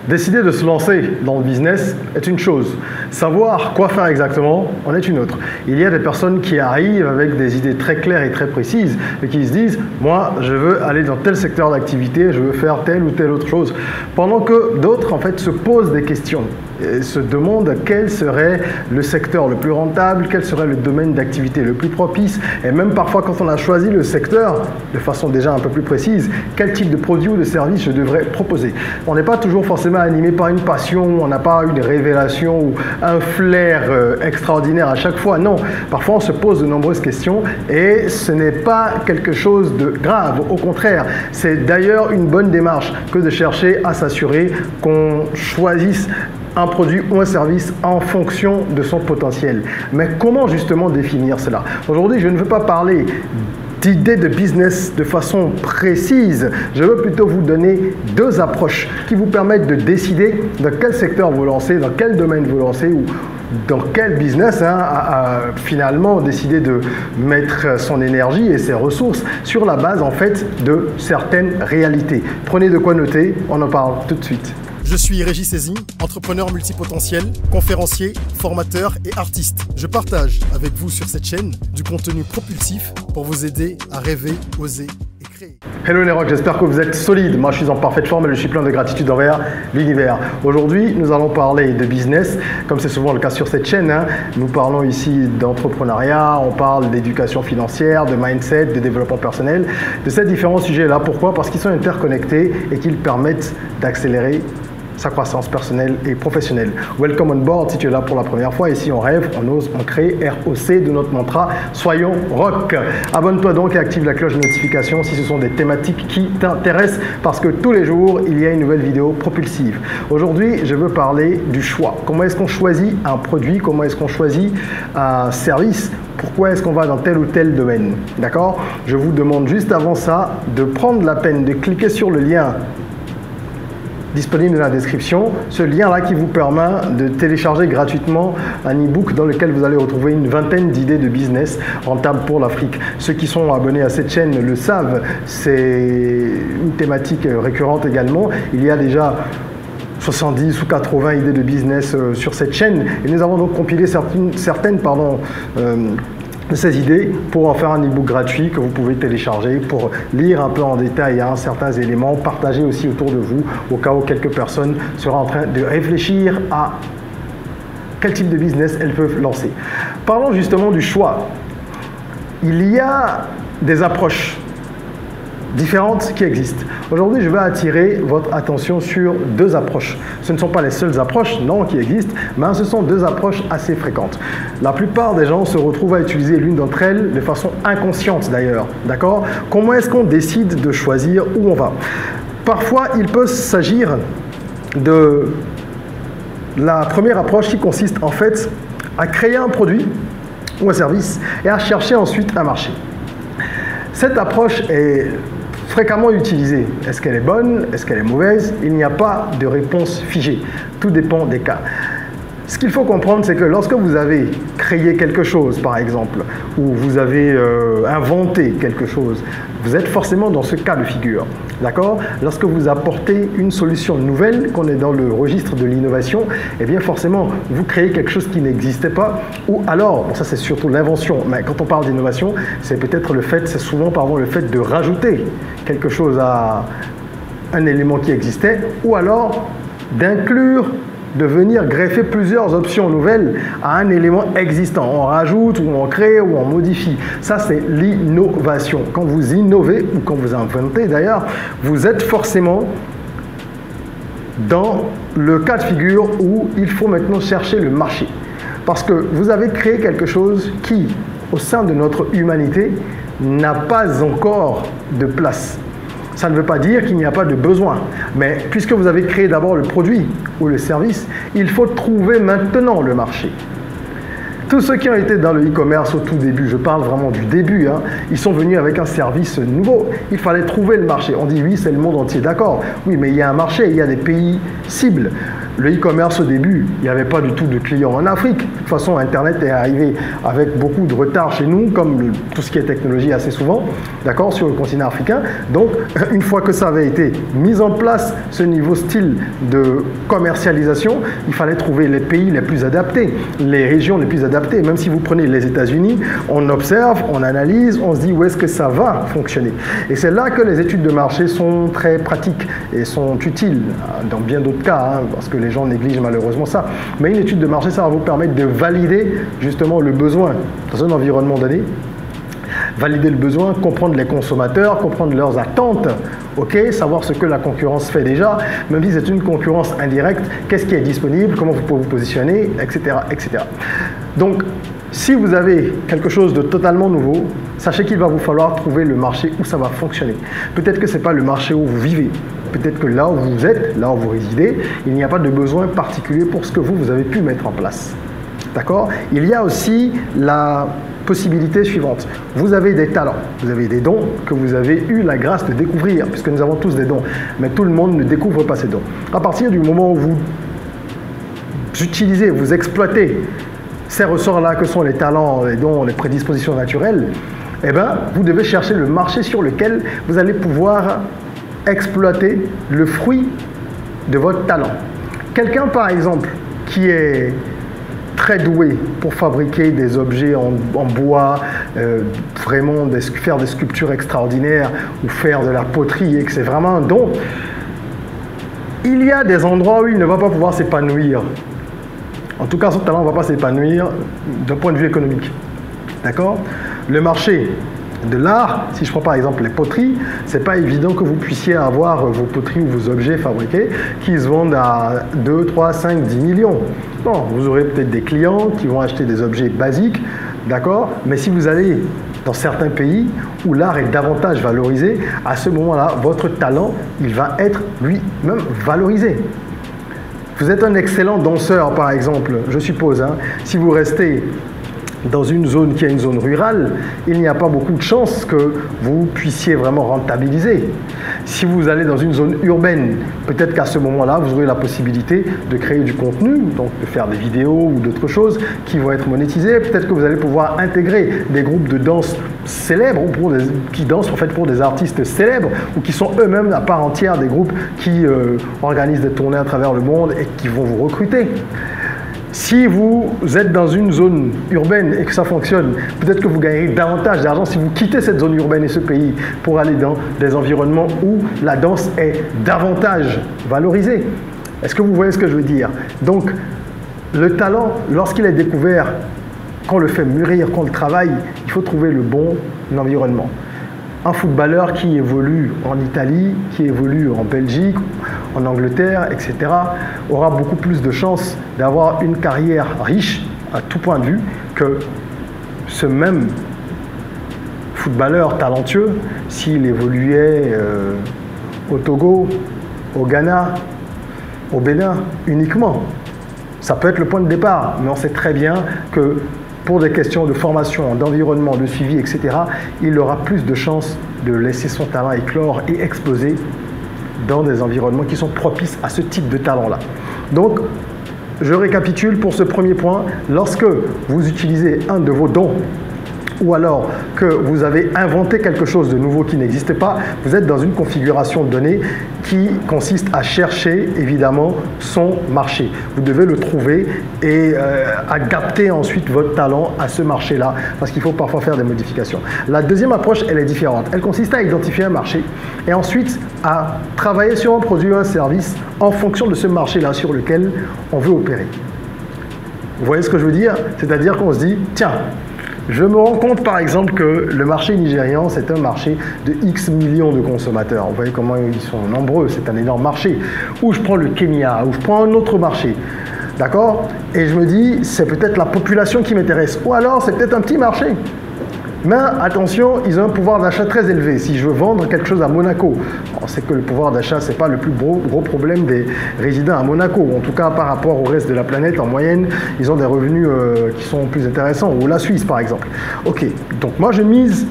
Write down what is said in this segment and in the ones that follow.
Décider de se lancer dans le business est une chose. Savoir quoi faire exactement en est une autre. Il y a des personnes qui arrivent avec des idées très claires et très précises et qui se disent « moi, je veux aller dans tel secteur d'activité, je veux faire telle ou telle autre chose ». Pendant que d'autres, en fait, se posent des questions et se demandent quel serait le secteur le plus rentable, quel serait le domaine d'activité le plus propice et même parfois quand on a choisi le secteur de façon déjà un peu plus précise, quel type de produit ou de service je devrais proposer. On n'est pas toujours forcément animé par une passion, on n'a pas une révélation ou un flair extraordinaire à chaque fois. Non, parfois on se pose de nombreuses questions et ce n'est pas quelque chose de grave. Au contraire, c'est d'ailleurs une bonne démarche que de chercher à s'assurer qu'on choisisse un produit ou un service en fonction de son potentiel. Mais comment justement définir cela? Aujourd'hui, je ne veux pas parler d'idées de business de façon précise. Je veux plutôt vous donner deux approches qui vous permettent de décider dans quel secteur vous lancez, dans quel domaine vous lancez ou dans quel business finalement décider de mettre son énergie et ses ressources sur la base en fait de certaines réalités. Prenez de quoi noter, on en parle tout de suite. Je suis Régis Sezin, entrepreneur multipotentiel, conférencier, formateur et artiste. Je partage avec vous sur cette chaîne du contenu propulsif pour vous aider à rêver, oser et créer. Hello les rocks, j'espère que vous êtes solides. Moi je suis en parfaite forme et je suis plein de gratitude envers l'univers. Aujourd'hui nous allons parler de business, comme c'est souvent le cas sur cette chaîne. Nous parlons ici d'entrepreneuriat, on parle d'éducation financière, de mindset, de développement personnel, de ces différents sujets-là. Pourquoi? Parce qu'ils sont interconnectés et qu'ils permettent d'accélérer sa croissance personnelle et professionnelle. Welcome on board si tu es là pour la première fois. Ici on rêve, on ose, on crée, ROC de notre mantra, soyons rock. Abonne-toi donc et active la cloche de notification si ce sont des thématiques qui t'intéressent parce que tous les jours il y a une nouvelle vidéo propulsive. Aujourd'hui je veux parler du choix. Comment est-ce qu'on choisit un produit? Comment est-ce qu'on choisit un service? Pourquoi est-ce qu'on va dans tel ou tel domaine? D'accord? Je vous demande juste avant ça de prendre la peine de cliquer sur le lien disponible dans la description, ce lien-là qui vous permet de télécharger gratuitement un e-book dans lequel vous allez retrouver une vingtaine d'idées de business rentables pour l'Afrique. Ceux qui sont abonnés à cette chaîne le savent, c'est une thématique récurrente également. Il y a déjà 70 ou 80 idées de business sur cette chaîne et nous avons donc compilé certaines de ces idées pour en faire un e-book gratuit que vous pouvez télécharger pour lire un peu en détail certains éléments, partager aussi autour de vous au cas où quelques personnes seraient en train de réfléchir à quel type de business elles peuvent lancer. Parlons justement du choix. Il y a des approches différentes qui existent. Aujourd'hui, je vais attirer votre attention sur deux approches. Ce ne sont pas les seules approches, non, qui existent, mais ce sont deux approches assez fréquentes. La plupart des gens se retrouvent à utiliser l'une d'entre elles de façon inconsciente d'ailleurs. D'accord? Comment est-ce qu'on décide de choisir où on va? Parfois, il peut s'agir de la première approche qui consiste en fait à créer un produit ou un service et à chercher ensuite un marché. Cette approche est fréquemment utilisée. Est-ce qu'elle est bonne? Est-ce qu'elle est mauvaise? Il n'y a pas de réponse figée. Tout dépend des cas. Ce qu'il faut comprendre, c'est que lorsque vous avez créé quelque chose, par exemple, ou vous avez inventé quelque chose, vous êtes forcément dans ce cas de figure. D'accord? Lorsque vous apportez une solution nouvelle, qu'on est dans le registre de l'innovation, eh bien forcément, vous créez quelque chose qui n'existait pas, ou alors, bon, ça c'est surtout l'invention, mais quand on parle d'innovation, c'est peut-être le fait, c'est souvent pardon, le fait de rajouter quelque chose à un élément qui existait, ou alors d'inclure, de venir greffer plusieurs options nouvelles à un élément existant. On rajoute, ou on crée, ou on modifie. Ça, c'est l'innovation. Quand vous innovez, ou quand vous inventez d'ailleurs, vous êtes forcément dans le cas de figure où il faut maintenant chercher le marché. Parce que vous avez créé quelque chose qui, au sein de notre humanité, n'a pas encore de place. Ça ne veut pas dire qu'il n'y a pas de besoin, mais puisque vous avez créé d'abord le produit ou le service, il faut trouver maintenant le marché. Tous ceux qui ont été dans le e-commerce au tout début, je parle vraiment du début, ils sont venus avec un service nouveau. Il fallait trouver le marché. On dit oui, c'est le monde entier, d'accord. Oui, mais il y a un marché, il y a des pays cibles. Le e-commerce au début, il n'y avait pas du tout de clients en Afrique. De toute façon, Internet est arrivé avec beaucoup de retard chez nous, comme tout ce qui est technologie assez souvent, d'accord, sur le continent africain. Donc, une fois que ça avait été mis en place, ce niveau style de commercialisation, il fallait trouver les pays les plus adaptés, les régions les plus adaptées. Même si vous prenez les États-Unis, on observe, on analyse, on se dit où est-ce que ça va fonctionner. Et c'est là que les études de marché sont très pratiques et sont utiles, dans bien d'autres cas, parce que les gens négligent malheureusement ça. Mais une étude de marché, ça va vous permettre de valider justement le besoin dans un environnement donné, valider le besoin, comprendre les consommateurs, comprendre leurs attentes, ok, savoir ce que la concurrence fait déjà, même si c'est une concurrence indirecte, qu'est-ce qui est disponible, comment vous pouvez vous positionner, etc., etc. Donc, si vous avez quelque chose de totalement nouveau, sachez qu'il va vous falloir trouver le marché où ça va fonctionner. Peut-être que ce n'est pas le marché où vous vivez. Peut-être que là où vous êtes, là où vous résidez, il n'y a pas de besoin particulier pour ce que vous avez pu mettre en place. D'accord? Il y a aussi la possibilité suivante. Vous avez des talents, vous avez des dons que vous avez eu la grâce de découvrir, puisque nous avons tous des dons. Mais tout le monde ne découvre pas ces dons. À partir du moment où vous utilisez, vous exploitez ces ressorts-là que sont les talents, les dons, les prédispositions naturelles, eh bien, vous devez chercher le marché sur lequel vous allez pouvoir exploiter le fruit de votre talent. Quelqu'un, par exemple, qui est très doué pour fabriquer des objets en bois, vraiment faire des sculptures extraordinaires ou faire de la poterie et que c'est vraiment un don, il y a des endroits où il ne va pas pouvoir s'épanouir. En tout cas, son talent ne va pas s'épanouir d'un point de vue économique. D'accord? Le marché de l'art, si je prends par exemple les poteries, c'est pas évident que vous puissiez avoir vos poteries ou vos objets fabriqués qui se vendent à 2, 3, 5, 10 millions. Bon, vous aurez peut-être des clients qui vont acheter des objets basiques, d'accord? Mais si vous allez dans certains pays où l'art est davantage valorisé, à ce moment-là, votre talent, il va être lui-même valorisé. Vous êtes un excellent danseur, par exemple, je suppose. Si vous restez dans une zone qui est une zone rurale, il n'y a pas beaucoup de chances que vous puissiez vraiment rentabiliser. Si vous allez dans une zone urbaine, peut-être qu'à ce moment-là, vous aurez la possibilité de créer du contenu, donc de faire des vidéos ou d'autres choses qui vont être monétisées. Peut-être que vous allez pouvoir intégrer des groupes de danse célèbres ou qui dansent en fait pour des artistes célèbres ou qui sont eux-mêmes à part entière des groupes qui organisent des tournées à travers le monde et qui vont vous recruter. Si vous êtes dans une zone urbaine et que ça fonctionne, peut-être que vous gagnerez davantage d'argent si vous quittez cette zone urbaine et ce pays pour aller dans des environnements où la danse est davantage valorisée. Est-ce que vous voyez ce que je veux dire? Donc, le talent, lorsqu'il est découvert, qu'on le fait mûrir, qu'on le travaille, il faut trouver le bon environnement. Un footballeur qui évolue en Italie, qui évolue en Belgique, en Angleterre, etc., aura beaucoup plus de chances d'avoir une carrière riche, à tout point de vue, que ce même footballeur talentueux, s'il évoluait au Togo, au Ghana, au Bénin uniquement. Ça peut être le point de départ, mais on sait très bien que pour des questions de formation, d'environnement, de suivi, etc., il aura plus de chances de laisser son talent éclore et exploser dans des environnements qui sont propices à ce type de talent-là. Donc, je récapitule pour ce premier point. Lorsque vous utilisez un de vos dons, ou alors que vous avez inventé quelque chose de nouveau qui n'existe pas, vous êtes dans une configuration donnée qui consiste à chercher évidemment son marché. Vous devez le trouver et adapter ensuite votre talent à ce marché-là, parce qu'il faut parfois faire des modifications. La deuxième approche, elle est différente. Elle consiste à identifier un marché et ensuite à travailler sur un produit ou un service en fonction de ce marché-là sur lequel on veut opérer. Vous voyez ce que je veux dire? C'est-à-dire qu'on se dit, tiens, je me rends compte par exemple que le marché nigérian, c'est un marché de X millions de consommateurs. Vous voyez comment ils sont nombreux, c'est un énorme marché. Ou je prends le Kenya, ou je prends un autre marché. D'accord? Et je me dis, c'est peut-être la population qui m'intéresse. Ou alors, c'est peut-être un petit marché. Mais attention, ils ont un pouvoir d'achat très élevé. Si je veux vendre quelque chose à Monaco, on sait que le pouvoir d'achat, ce n'est pas le plus gros problème des résidents à Monaco. En tout cas, par rapport au reste de la planète, en moyenne, ils ont des revenus qui sont plus intéressants. Ou la Suisse, par exemple. Ok, donc moi, je mise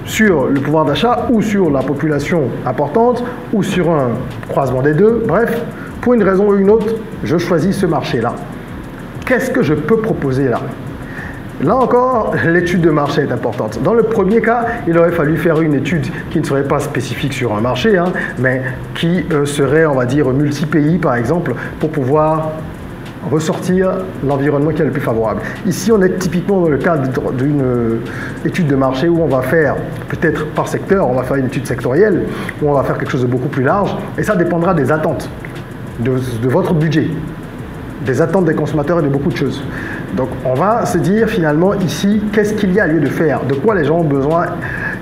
sur le pouvoir d'achat ou sur la population importante ou sur un croisement des deux. Bref, Pour une raison ou une autre, je choisis ce marché-là. Qu'est-ce que je peux proposer là? Là encore, l'étude de marché est importante. Dans le premier cas, il aurait fallu faire une étude qui ne serait pas spécifique sur un marché, mais qui serait, on va dire, multi-pays par exemple, pour pouvoir ressortir l'environnement qui est le plus favorable. Ici, on est typiquement dans le cadre d'une étude de marché où on va faire, peut-être par secteur, on va faire une étude sectorielle, où on va faire quelque chose de beaucoup plus large, et ça dépendra des attentes, de votre budget, des attentes des consommateurs et de beaucoup de choses. Donc, on va se dire finalement ici, qu'est-ce qu'il y a lieu de faire? De quoi les gens ont besoin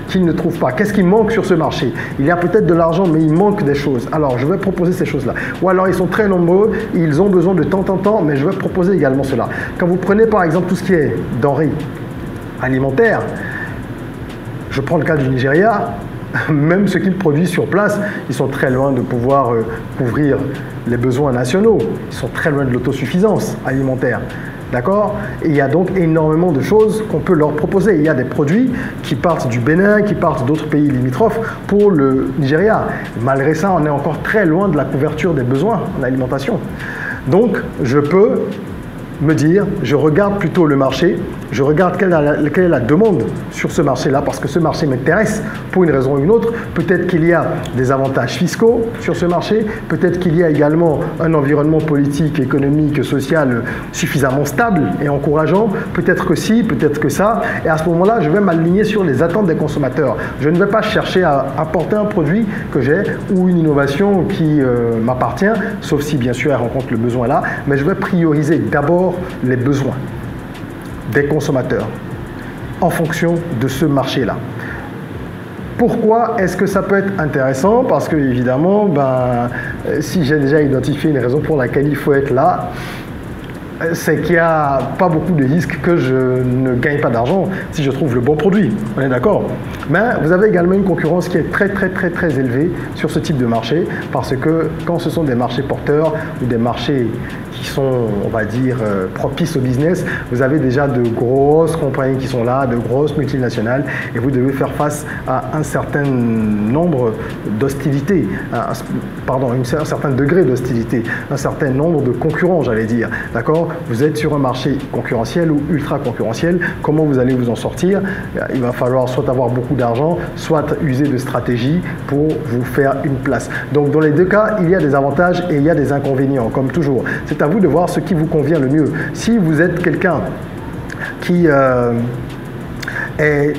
qu'ils ne trouvent pas? Qu'est-ce qui manque sur ce marché? Il y a peut-être de l'argent, mais il manque des choses. Alors, je vais proposer ces choses-là. Ou alors, ils sont très nombreux, ils ont besoin de temps en temps, mais je vais proposer également cela. Quand vous prenez par exemple tout ce qui est denrées alimentaires, je prends le cas du Nigeria, même ce qu'ils produisent sur place, ils sont très loin de pouvoir couvrir les besoins nationaux. Ils sont très loin de l'autosuffisance alimentaire. D'accord? Et il y a donc énormément de choses qu'on peut leur proposer. Il y a des produits qui partent du Bénin, qui partent d'autres pays limitrophes pour le Nigeria. Malgré ça, on est encore très loin de la couverture des besoins en alimentation. Donc, je peux me dire, je regarde plutôt le marché, je regarde quelle est la demande sur ce marché-là, parce que ce marché m'intéresse pour une raison ou une autre. Peut-être qu'il y a des avantages fiscaux sur ce marché, peut-être qu'il y a également un environnement politique, économique, social suffisamment stable et encourageant, peut-être que si, peut-être que ça, et à ce moment-là, je vais m'aligner sur les attentes des consommateurs. Je ne vais pas chercher à apporter un produit que j'ai ou une innovation qui m'appartient, sauf si bien sûr elle rencontre le besoin là, mais je vais prioriser d'abord les besoins des consommateurs en fonction de ce marché-là. Pourquoi est-ce que ça peut être intéressant? Parce que évidemment, si j'ai déjà identifié une raison pour laquelle il faut être là, c'est qu'il n'y a pas beaucoup de risques que je ne gagne pas d'argent si je trouve le bon produit. On est d'accord? Mais vous avez également une concurrence qui est très élevée sur ce type de marché, parce que quand ce sont des marchés porteurs ou des marchés qui sont, on va dire, propices au business, vous avez déjà de grosses compagnies qui sont là, de grosses multinationales, et vous devez faire face à un certain nombre d'hostilités, un certain degré d'hostilité, un certain nombre de concurrents, j'allais dire. D'accord? Vous êtes sur un marché concurrentiel ou ultra concurrentiel. Comment vous allez vous en sortir? Il va falloir soit avoir beaucoup d'argent, soit user de stratégie pour vous faire une place. Donc, dans les deux cas, il y a des avantages et il y a des inconvénients, comme toujours. C'est à vous de voir ce qui vous convient le mieux. Si vous êtes quelqu'un qui est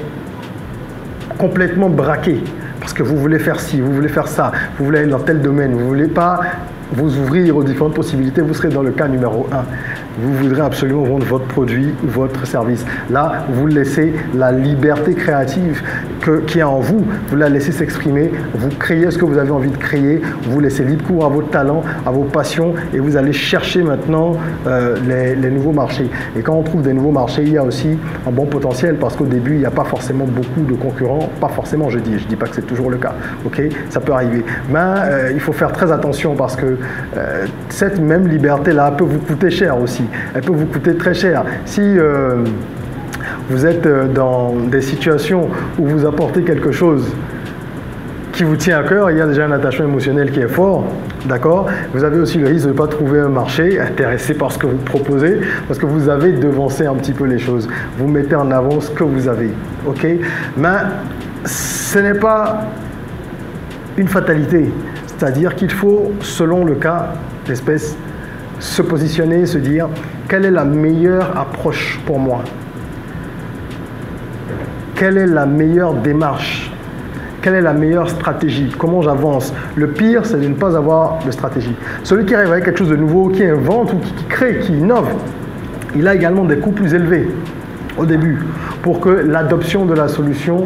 complètement braqué, parce que vous voulez faire ci, vous voulez faire ça, vous voulez aller dans tel domaine, vous ne voulez pas vous ouvrir aux différentes possibilités, vous serez dans le cas numéro 1. Vous voudrez absolument vendre votre produit, votre service. Là, vous laissez la liberté créative qui est en vous, vous la laissez s'exprimer, vous créez ce que vous avez envie de créer, vous laissez libre cours à vos talents, à vos passions, et vous allez chercher maintenant les nouveaux marchés. Et quand on trouve des nouveaux marchés, il y a aussi un bon potentiel, parce qu'au début, il n'y a pas forcément beaucoup de concurrents, pas forcément, je dis pas que c'est toujours le cas, ok? Ça peut arriver. Mais il faut faire très attention, parce que cette même liberté-là peut vous coûter cher aussi. Elle peut vous coûter très cher. Si vous êtes dans des situations où vous apportez quelque chose qui vous tient à cœur, il y a déjà un attachement émotionnel qui est fort, d'accord? Vous avez aussi le risque de ne pas trouver un marché intéressé par ce que vous proposez, parce que vous avez devancé un petit peu les choses. Vous mettez en avant ce que vous avez, ok? Mais ce n'est pas une fatalité. C'est-à-dire qu'il faut, selon le cas d'espèce, se positionner, se dire quelle est la meilleure approche pour moi? Quelle est la meilleure démarche? Quelle est la meilleure stratégie? Comment j'avance? Le pire, c'est de ne pas avoir de stratégie. Celui qui arrive avec quelque chose de nouveau, qui invente ou qui crée, qui innove, il a également des coûts plus élevés au début pour que l'adoption de la solution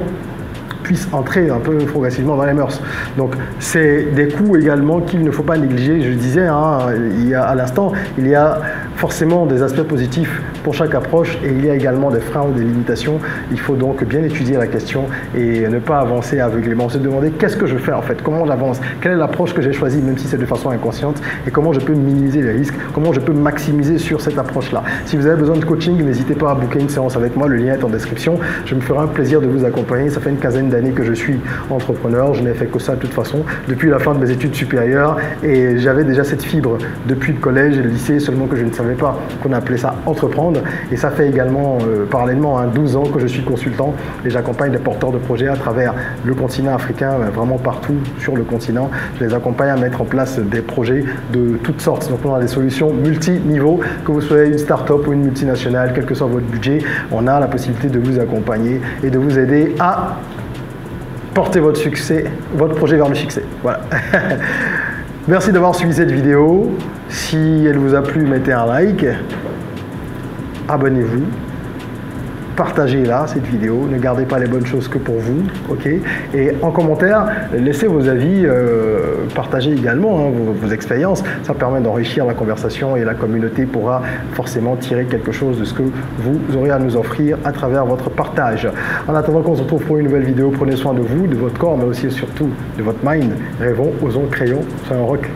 puisse entrer un peu progressivement dans les mœurs. Donc, c'est des coûts également qu'il ne faut pas négliger. Je disais à l'instant, il y a forcément des aspects positifs pour chaque approche et il y a également des freins ou des limitations. Il faut donc bien étudier la question et ne pas avancer aveuglément. Se demander qu'est-ce que je fais en fait, comment j'avance, quelle est l'approche que j'ai choisie, même si c'est de façon inconsciente, et comment je peux minimiser les risques, comment je peux maximiser sur cette approche-là. Si vous avez besoin de coaching, n'hésitez pas à booker une séance avec moi, le lien est en description. Je me ferai un plaisir de vous accompagner. Ça fait une quinzaine d'années que je suis entrepreneur, je n'ai fait que ça de toute façon depuis la fin de mes études supérieures et j'avais déjà cette fibre depuis le collège et le lycée, seulement que je ne savais pas qu'on appelait ça entreprendre. Et ça fait également parallèlement 12 ans que je suis consultant et j'accompagne des porteurs de projets à travers le continent africain, vraiment partout sur le continent. Je les accompagne à mettre en place des projets de toutes sortes. Donc on a des solutions multi-niveaux, que vous soyez une start-up ou une multinationale, quel que soit votre budget, on a la possibilité de vous accompagner et de vous aider à porter votre succès, votre projet vers le succès. Voilà. Merci d'avoir suivi cette vidéo. Si elle vous a plu, mettez un like. Abonnez-vous. Partagez-la, cette vidéo. Ne gardez pas les bonnes choses que pour vous. Ok. Et en commentaire, laissez vos avis. Partagez également vos expériences. Ça permet d'enrichir la conversation et la communauté pourra forcément tirer quelque chose de ce que vous aurez à nous offrir à travers votre partage. En attendant qu'on se retrouve pour une nouvelle vidéo, prenez soin de vous, de votre corps, mais aussi et surtout de votre mind. Rêvons, osons, créons. Soyons rock.